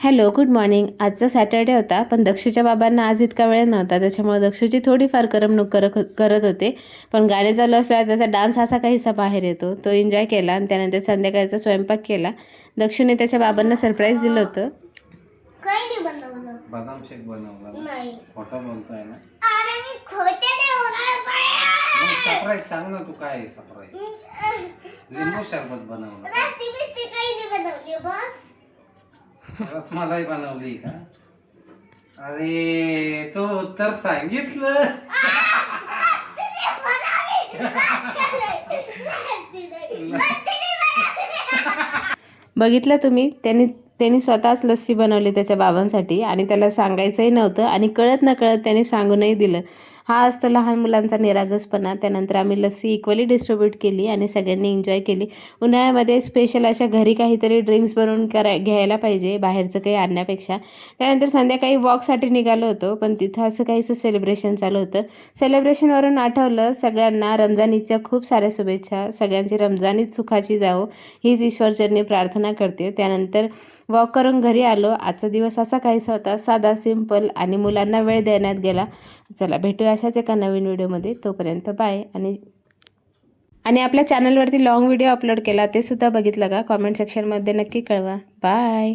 Hello, good morning. आजचा Saturday होता, पण दक्षच्या बाबांना आज इतका वेळ नव्हता. त्याच्यामुळे दक्षची थोडीफार करमणूक करत होते. पण गाणे चालू असल्यावर त्याचा डान्स असा काहीसा बाहेर येतो. तो एन्जॉय केला आणि त्यानंतर संध्याकाळचा स्वयंपाक केला. दक्षने त्याच्या बाबांना सरप्राईज दिलं होतं. काही नाही बनवलं. बदाम शेक बनवला नाही. खोटं बोलतोय ना. अरे मी खोटे नाही बोलत मग सरप्राईज सांग ना, तू काय आहे सरप्राईज? लिंबू शरबत बनवलं. रेसिपी काही नाही बनवली बस. रसमलाई बनवली का? अरे तो उत्तर सांगितलं. बघितलं तुम्ही, त्यांनी स्वतःच लस्सी बनवली त्याच्या बाबांसाठी आणि त्याला सांगायचंही नव्हतं आणि कळत नकळत त्यांनी सांगूनही दिलं. हा असतो लहान मुलांचा निरागसपणा. त्यानंतर आम्ही लस्सी इक्वली डिस्ट्रीब्यूट केली आणि सगळ्यांनी एन्जॉय केली. उन्हाळ्यामध्ये स्पेशल अशा घरी काहीतरी ड्रिंक्स बनवून घ्यायला पाहिजे, बाहेरचं काही आणण्यापेक्षा. त्यानंतर संध्याकाळी वॉकसाठी निघालो होतो, पण तिथं असं काहीसं सेलिब्रेशन चालू होतं. सेलिब्रेशनवरून आठवलं, सगळ्यांना रमजान ईदच्या खूप साऱ्या शुभेच्छा. सगळ्यांची रमजान ईद सुखाची जावो हीच ईश्वरचरणी प्रार्थना करते. त्यानंतर वॉक करून घरी आलो. आजचा दिवस असा काहीसा होता, साधा, सिंपल आणि मुलांना वेळ देण्यात गेला. चला, भेटूया अशाच एका नवीन व्हिडिओमध्ये. तोपर्यंत बाय. आणि आपल्या चॅनलवरती लॉंग व्हिडिओ अपलोड केला, ते सुद्धा बघितलं का? कॉमेंट सेक्शनमध्ये नक्की कळवा. बाय.